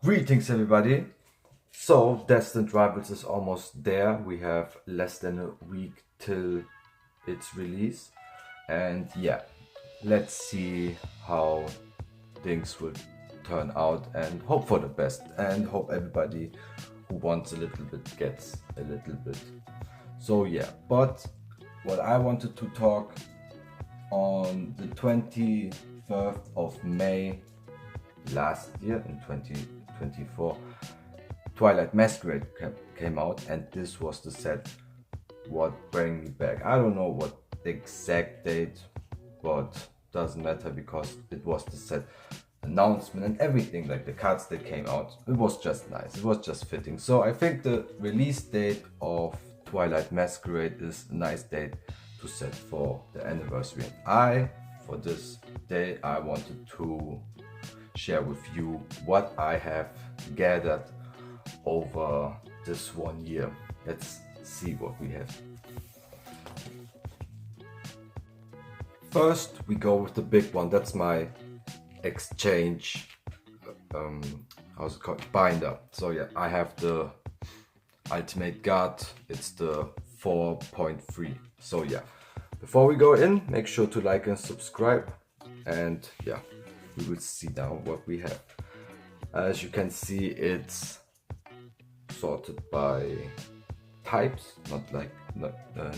Greetings everybody! So Destined Rivals is almost there. We have less than a week till its release, and yeah, let's see how things will turn out and hope for the best and hope everybody who wants a little bit gets a little bit. So yeah, but what I wanted to talk on the 21st of May last year in 2024, Twilight Masquerade came out, and this was the set what bring me back. I don't know what the exact date, but doesn't matter because it was the set announcement and everything, like the cards that came out. It was just nice, it was just fitting. So I think the release date of Twilight Masquerade is a nice date to set for the anniversary. And for this day, I wanted to share with you what I have gathered over this 1 year. Let's see what we have. First we go with the big one. That's my exchange how's it called, binder. So yeah, I have the Ultimate Guard. It's the 4.3. so yeah, before we go in, make sure to like and subscribe, and yeah, we will see now what we have. As you can see, it's sorted by types, not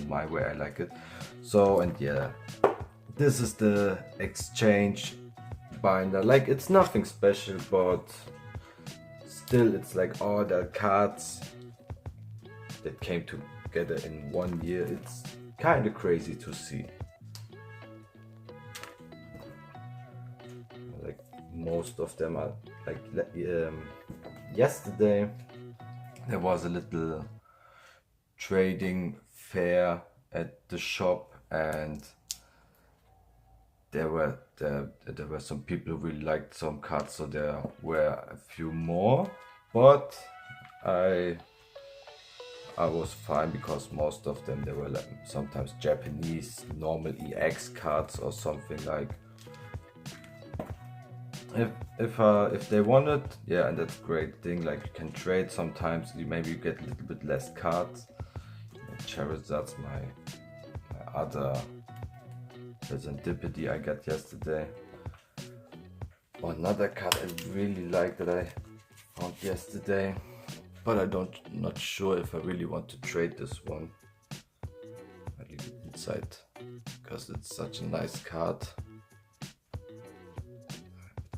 my way I like it. So, and yeah, this is the exchange binder. Like, it's nothing special, but still it's like all the cards that came together in 1 year. It's kind of crazy to see. Like, most of them are like yesterday there was a little trading fair at the shop, and there were some people who really liked some cards, so there were a few more, but I was fine because most of them, they were like sometimes Japanese normal EX cards or something. Like, if they want it, yeah, and that's a great thing. Like, you can trade sometimes. Maybe you get a little bit less cards. Charizard's my other serendipity I got yesterday. Another card I really like that I found yesterday, but not sure if I really want to trade this one. I leave it inside because it's such a nice card.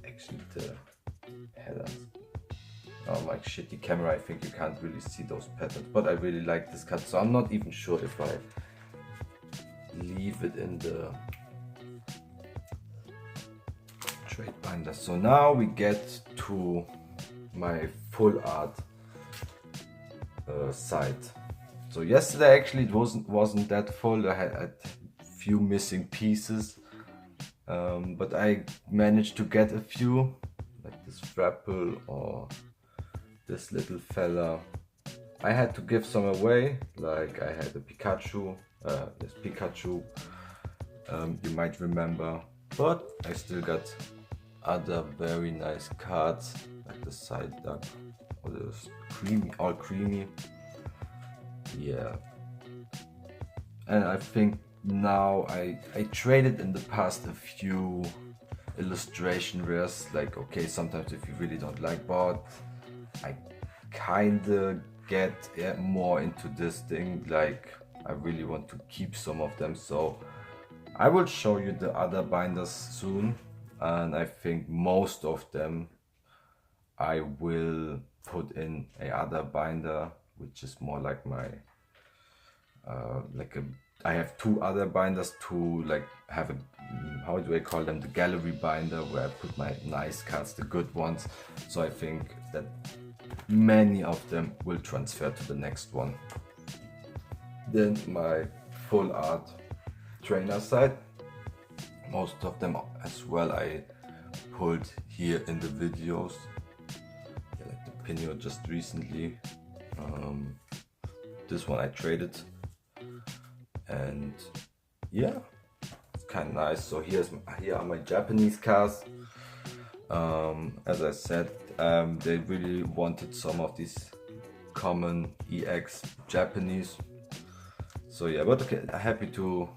Actually, the headers. Oh, my shitty camera, I think you can't really see those patterns, but I really like this card, so I'm not even sure if I leave it in the trade binder. So now we get to my full art side. So yesterday actually it wasn't that full. I had a few missing pieces, but I managed to get a few, like this Frapple or this little fella. I had to give some away, like I had a Pikachu, this Pikachu, you might remember, but I still got other very nice cards, like the side duck or the creamy, all creamy. Yeah, and I think now I traded in the past a few illustration rares. Like, okay, sometimes if you really don't like, but I kinda get more into this thing. Like, I really want to keep some of them, so I will show you the other binders soon, and I think most of them I will put in a other binder, which is more like my I have two other binders to like have a, how do I call them, the gallery binder, where I put my nice cards, the good ones. So I think that many of them will transfer to the next one. Then my full art trainer side, most of them as well I pulled here in the videos. Yeah, like the Pinio just recently. This one I traded, and yeah, it's kind of nice. So here are my Japanese cards. As I said, They really wanted some of these common EX Japanese. So yeah, but okay, I'm happy to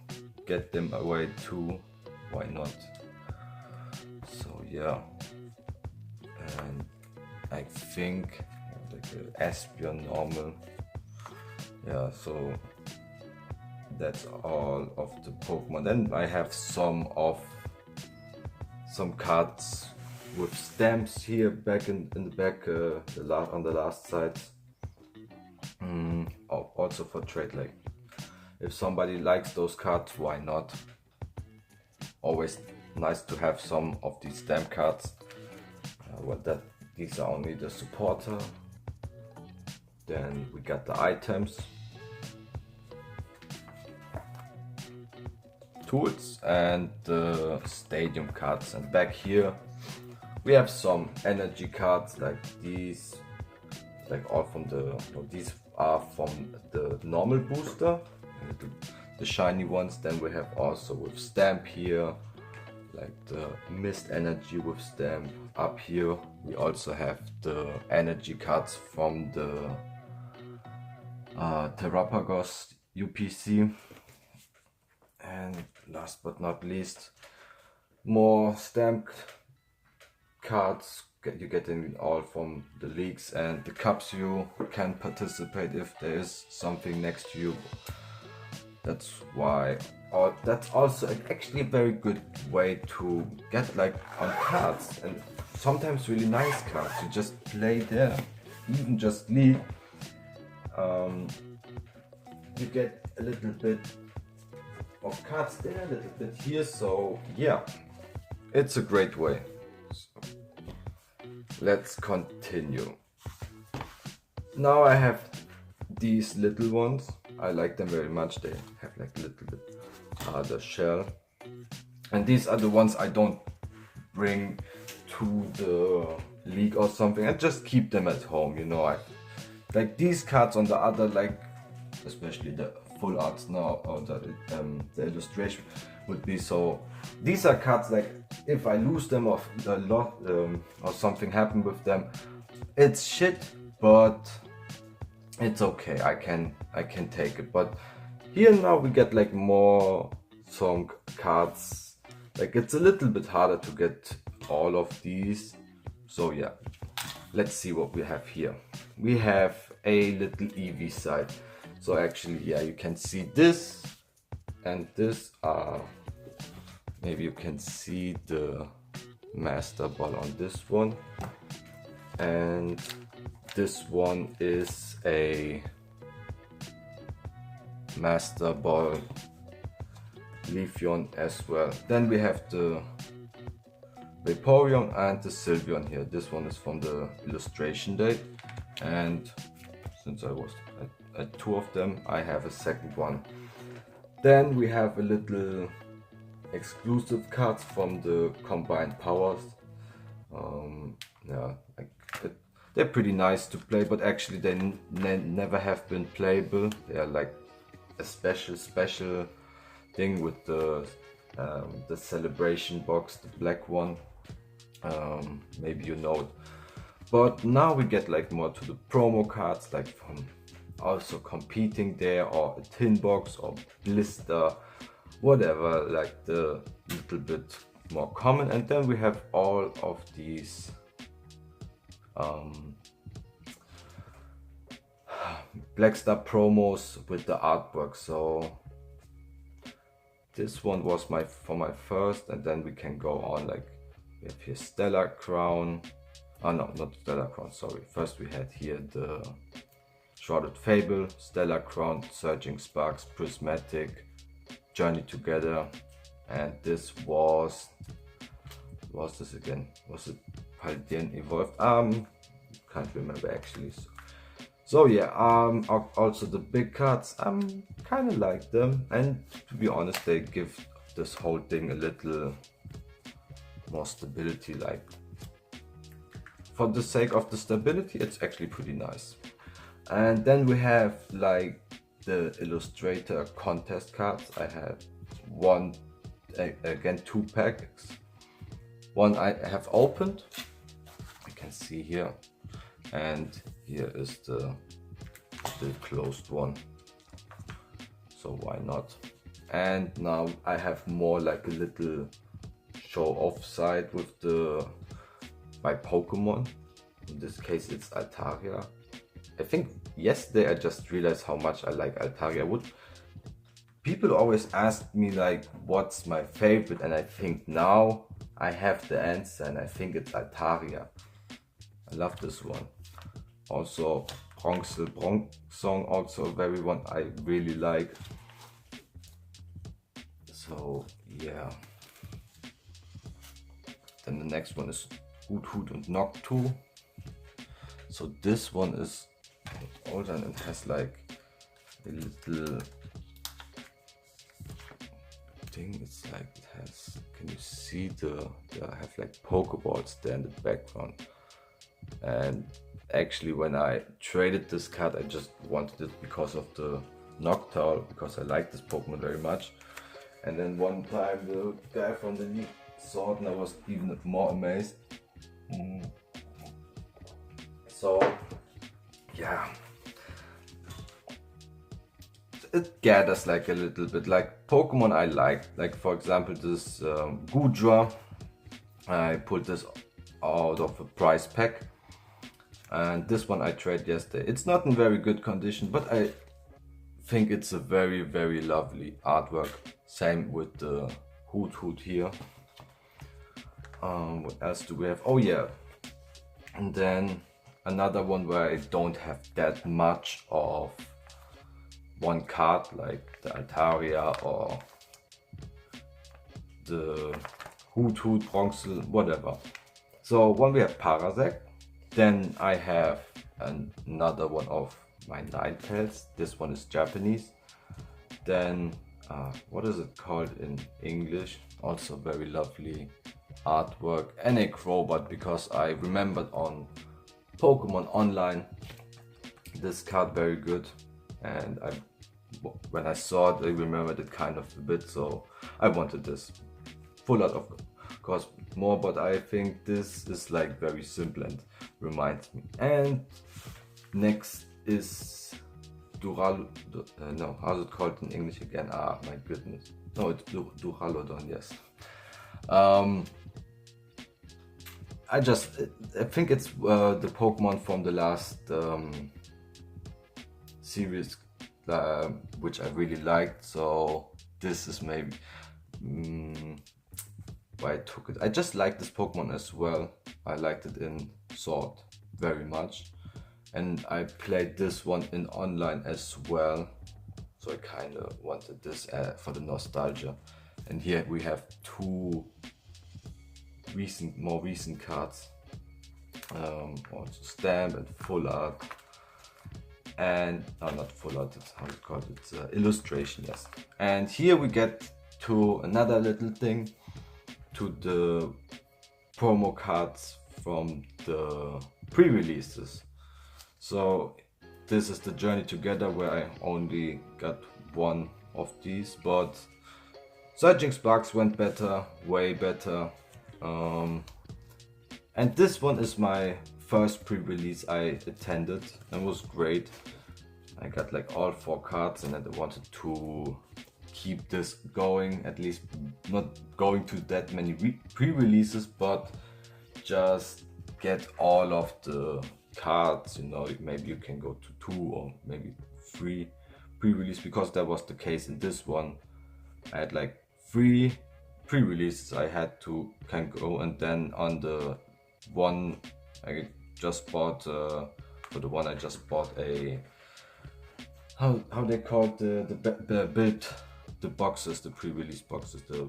get them away too. Why not? So yeah, and I think like the Espion normal. Yeah, so that's all of the Pokemon. Then I have some cards with stamps here back in the back, on the last side. Also for trade, like if somebody likes those cards, why not? Always nice to have some of these stamp cards. These are only the supporter. Then we got the items, tools, and the stadium cards. And back here we have some energy cards like these, like all from these are from the normal booster, the shiny ones. Then we have also with stamp here, like the mist energy with stamp. Up here we also have the energy cards from the Terrapagos UPC. And last but not least, more stamped cards you get in all from the leagues and the cups. You can participate if there is something next to you. That's why, or that's also actually a very good way to get like on cards, and sometimes really nice cards. You just play there, even just league. You get a little bit of cards there, a little bit here. So yeah, it's a great way. So, let's continue. Now I have these little ones. I like them very much. They have like a little bit harder shell, and these are the ones I don't bring to the league or something. I just keep them at home, you know. I like these cards on the other, like especially the full arts now, or the illustration would be so. These are cards like if I lose them or or something happened with them, it's shit, but it's okay. I can take it. But here now we get like some cards. Like it's a little bit harder to get all of these. So yeah, let's see what we have here. We have a little EV side. So actually, yeah, you can see this and this are, maybe you can see the Master Ball on this one, and this one is a Master Ball Leafeon as well. Then we have the Vaporeon and the Sylveon here. This one is from the illustration date, and since I was at two of them, I have a second one. Then we have a little exclusive cards from the combined powers. Yeah, they're pretty nice to play, but actually they never have been playable. They are like a special thing with the celebration box, the black one. Maybe you know it. But now we get like more to the promo cards, like from also competing there, or a tin box or blister, whatever, like the little bit more common. And then we have all of these Black Star promos with the artwork. So this one was for my first, and then we can go on. Like we have here Stellar Crown. Oh no, not Stellar Crown, sorry. First we had here the Shrouded Fable, Stellar Crown, Surging Sparks, Prismatic, Journey Together, and this was this again? Was it Paldean Evolved? Can't remember actually. So yeah, also the big cards, kind of like them, and to be honest, they give this whole thing a little more stability. Like for the sake of the stability, it's actually pretty nice. And then we have like the Illustrator contest cards. I have two packs. One I have opened. You can see here. And here is the closed one, so why not? And now I have more like a little show off side with my Pokemon. In this case it's Altaria. I think yesterday I just realized how much I like Altaria. People always ask me like what's my favorite, and I think now I have the answer, and I think it's Altaria. I love this one. Also Bronzong, also very one I really like. So yeah. Then the next one is Hoot and Noctu. So this one is older and it has like a little thing. It's like it has, can you see I have like Pokeballs there in the background. And actually when I traded this card, I just wanted it because of the Noctowl, because I like this Pokemon very much. And then one time the guy from the league saw it and I was even more amazed. So yeah, it gathers like a little bit like Pokemon I like for example this Gudra. I pulled this out of a prize pack, and this one I traded yesterday. It's not in very good condition, but I think it's a very, very lovely artwork. Same with the Hoot here. What else do we have? Oh yeah, and then another one where I don't have that much of one card, like the Altaria or the Hoot, Bronzong, whatever. So one we have Parasect, then I have another one of my Ninetales. This one is Japanese. Then what is it called in English? Also very lovely artwork, and a Crowbot, because I remembered on Pokemon Online this card very good, and when I saw it I remembered it kind of a bit, so I wanted this. Full out of course more, but I think this is like very simple and reminds me. And next is no, how's it called in English again? Ah, my goodness. No, it's Duraludon, yes. I think it's the Pokemon from the last series which I really liked, so this is maybe why I took it. I just like this Pokemon as well. I liked it in Sword very much, and I played this one in online as well, so I kind of wanted this for the nostalgia. And here we have two more recent cards, also stamp and full art, and not full art, it's how it's called, it's illustration, yes. And here we get to another little thing, to the promo cards from the pre-releases. So this is the Journey Together, where I only got one of these, but Surging Sparks went better, way better. And this one is my first pre-release I attended, and was great. I got like all 4 cards, and I wanted to keep this going, at least not going to that many pre-releases, but just get all of the cards, you know. Maybe you can go to 2 or maybe 3 pre-release, because that was the case in this one. I had like 3 pre-releases I had to can go, and then on the one I just bought for the one I just bought a how they call the boxes, the pre-release boxes, the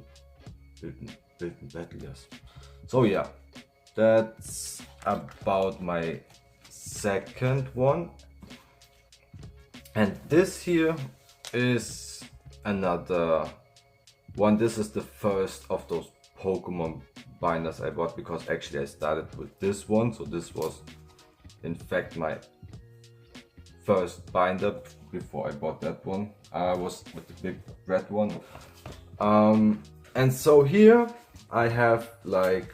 built in battle, yes. So yeah, that's about my second one. And this here is another one. This is the first of those Pokemon binders I bought, because actually I started with this one, so this was in fact my first binder before I bought that one. I was with the big red one. And so here I have like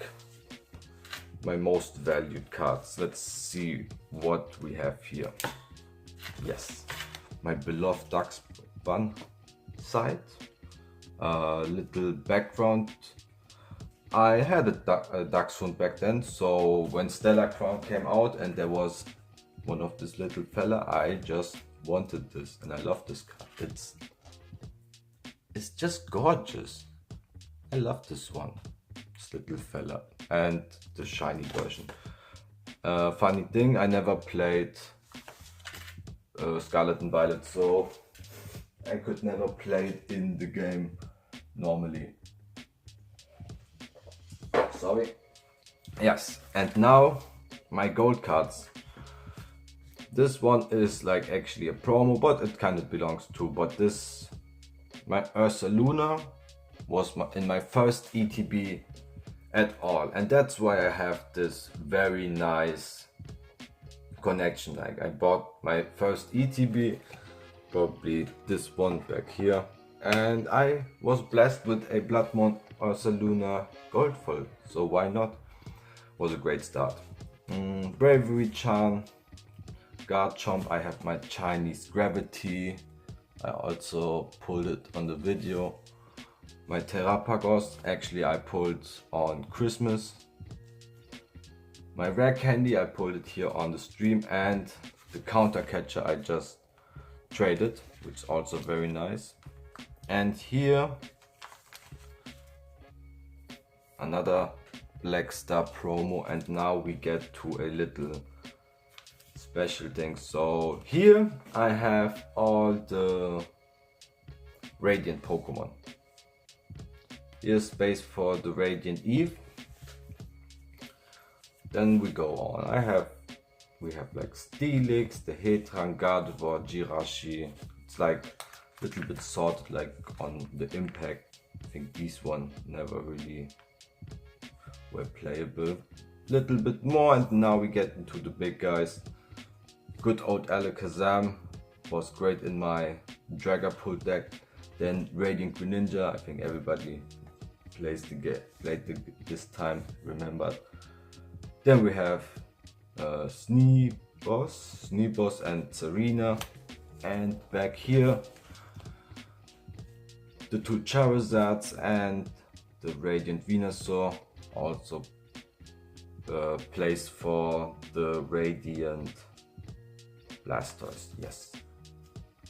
my most valued cards. Let's see what we have here. Yes, my beloved Ducks Bun side. Little background. I had a Dachshund back then, so when Stellar Crown came out and there was one of this little fella, I just wanted this and I love this card. It's just gorgeous. I love this one, this little fella, and the shiny version. Funny thing, I never played Scarlet and Violet, so I could never play it in the game normally. Sorry. Yes, and now my gold cards. This one is like actually a promo, but it kind of belongs to. But this, my Ursaluna was in my first ETB at all, and that's why I have this very nice connection. Like I bought my first ETB, probably this one back here, and I was blessed with a Bloodmoon Ursaluna Gold Foil, so why not? Was a great start. Bravery Charm, Garchomp, I have my Chinese Gravity, I also pulled it on the video. My Terrapagos, actually I pulled on Christmas. My Rare Candy, I pulled it here on the stream, and the Counter Catcher I just traded, which is also very nice. And here another Black Star promo, and now we get to a little special thing. So here I have all the Radiant Pokemon. Here's space for the Radiant Eve. Then we go on. We have like Steelix, the Heatran, Gardevoir, Jirachi. It's like a little bit sorted like on the impact. I think these one never really were playable. Little bit more, and now we get into the big guys. Good old Alakazam was great in my Dragapult deck. Then Radiant Greninja, I think everybody plays this time, remembered. Then we have Sneeboss and Serena, and back here the two Charizards and the Radiant Venusaur, also placed for the Radiant Blastoise. Yes,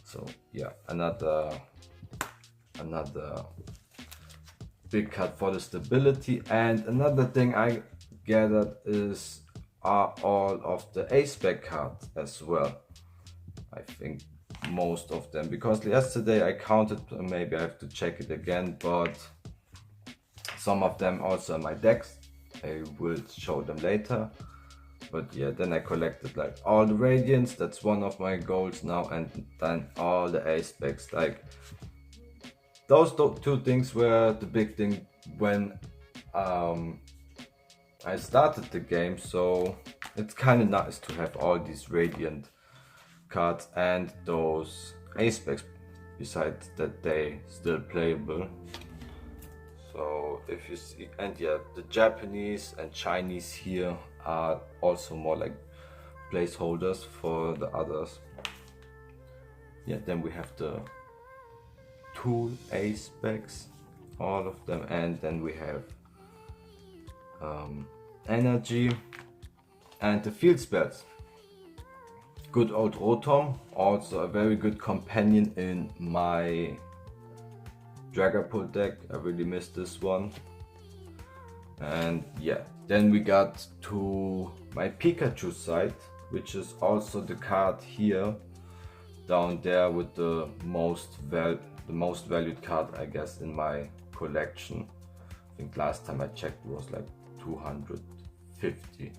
so yeah, another big card for the stability. And another thing I gathered are all of the A-Spec cards as well. I think most of them, because yesterday I counted, maybe I have to check it again, but some of them also in my decks. I will show them later. But yeah, then I collected like all the Radiants, that's one of my goals now, and then all the A-Specs. Like those two things were the big thing when I started the game, so it's kind of nice to have all these Radiant cards and those A-Specs, besides that they still playable. So if you see, and yeah, the Japanese and Chinese here are also more like placeholders for the others. Yeah, then we have the two A-Specs, all of them, and then we have Energy and the field spells. Good old Rotom, also a very good companion in my Dragapult deck. I really missed this one. And yeah, then we got to my Pikachu side, which is also the card here down there with the most valued card, I guess, in my collection. I think last time I checked it was like 250.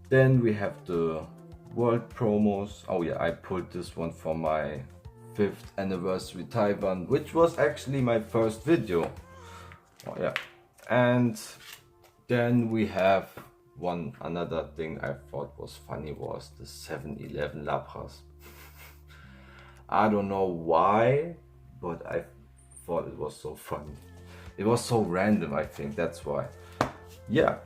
Then we have the world promos. Oh yeah, I pulled this one for my 5th anniversary Taiwan, which was actually my first video. Oh yeah. And then we have another thing I thought was funny was the 7-Eleven Lapras. I don't know why, but I thought it was so funny. It was so random, I think that's why. Yeah,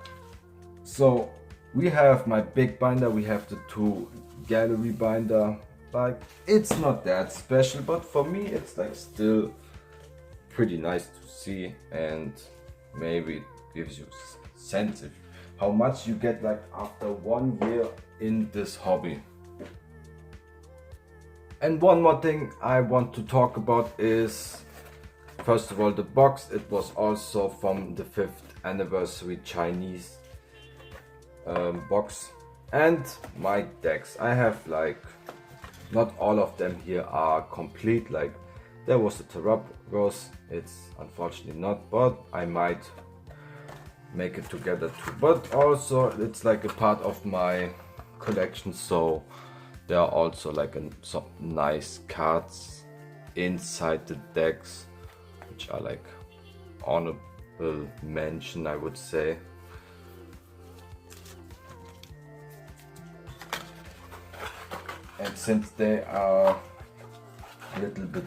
So we have my big binder, we have the 2 gallery binder. Like, it's not that special, but for me it's like still pretty nice to see, and maybe it gives you a sense of how much you get like after 1 year in this hobby. And one more thing I want to talk about is, first of all, the box. It was also from the 5th anniversary Chinese box. And my decks, I have like, not all of them here are complete. Like, there was the Terrapagos, it's unfortunately not, but I might make it together too. But also it's like a part of my collection, so there are also like some nice cards inside the decks, which are like honorable mention, I would say. And since they are a little bit,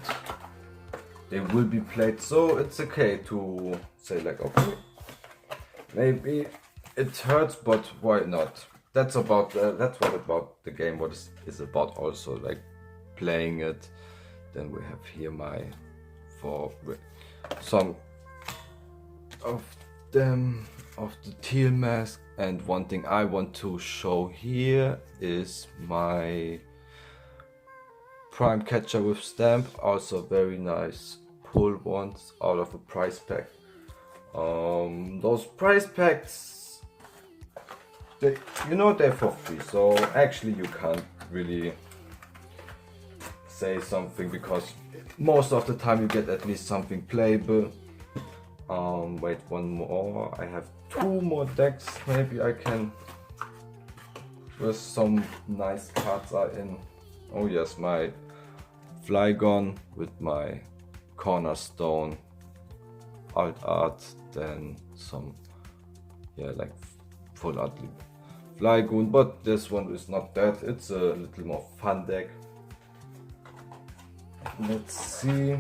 they will be played, so it's okay to say like, okay, maybe it hurts, but why not? That's about that's what about the game, what is about, also like playing it. Then we have here my some of them of the teal mask. And one thing I want to show here is my prime catcher with stamp, also very nice pull ones out of a prize pack. Those prize packs, they're for free, so actually you can't really say something, because most of the time you get at least something playable. Wait, one more. I have 2 more decks. Maybe I can, with some nice cards are in. Oh yes, my Flygon with my cornerstone alt art, then some, yeah, like full art Flygon, but this one is not that. It's a little more fun deck. Let's see.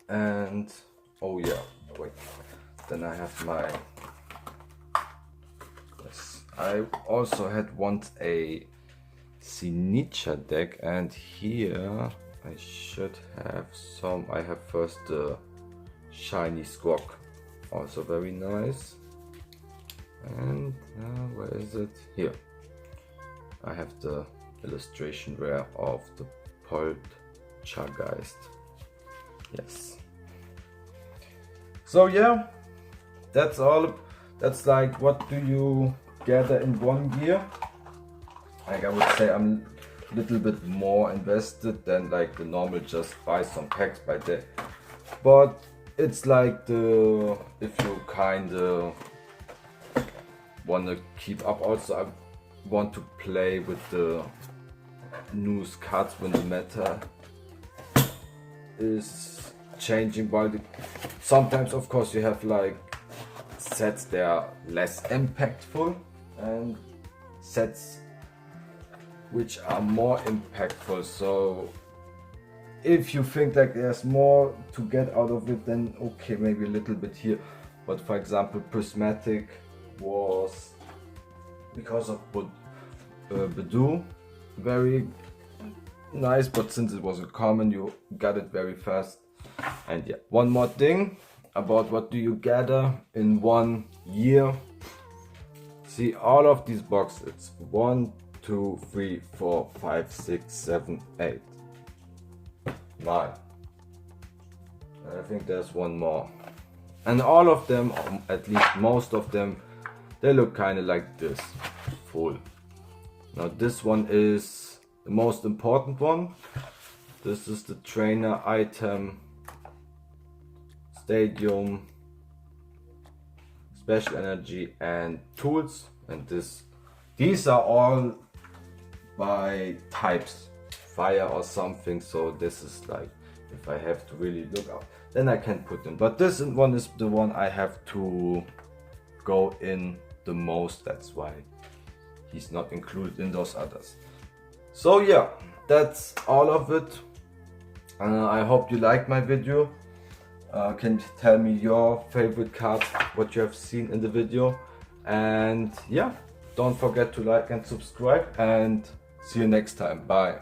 And oh yeah, wait, then I have my, yes, I also had once a Signature deck, and here I should have some. I have first the shiny Squawk, also very nice. And where is it? Here. I have the illustration rare of the Poltergeist. Yes. So yeah, that's all. That's like, what do you gather in 1 year? Like, I would say I'm a little bit more invested than like the normal just buy some packs by day. But it's like if you kinda wanna keep up, also I want to play with the news cards when the meta is changing, while sometimes of course you have like sets that are less impactful and sets which are more impactful. So if you think like there's more to get out of it, then okay, maybe a little bit here. But for example, Prismatic was, because of Badoo, very nice, but since it was a common, you got it very fast. And yeah, one more thing about what do you gather in 1 year. See, all of these boxes, it's 1, 2, 3, 4, 5, 6, 7, 8, 9. I think there's one more. And all of them, or at least most of them, they look kind of like this, full. Now this one is the most important one. This is the trainer item, stadium, special energy, and tools. And these are all by types, fire or something. So this is like, if I have to really look out, then I can put them. But this one is the one I have to go in the most. That's why he's not included in those others. So yeah, that's all of it. I hope you liked my video. Can you tell me your favorite cards, what you have seen in the video? And yeah, don't forget to like and subscribe, and see you next time. Bye.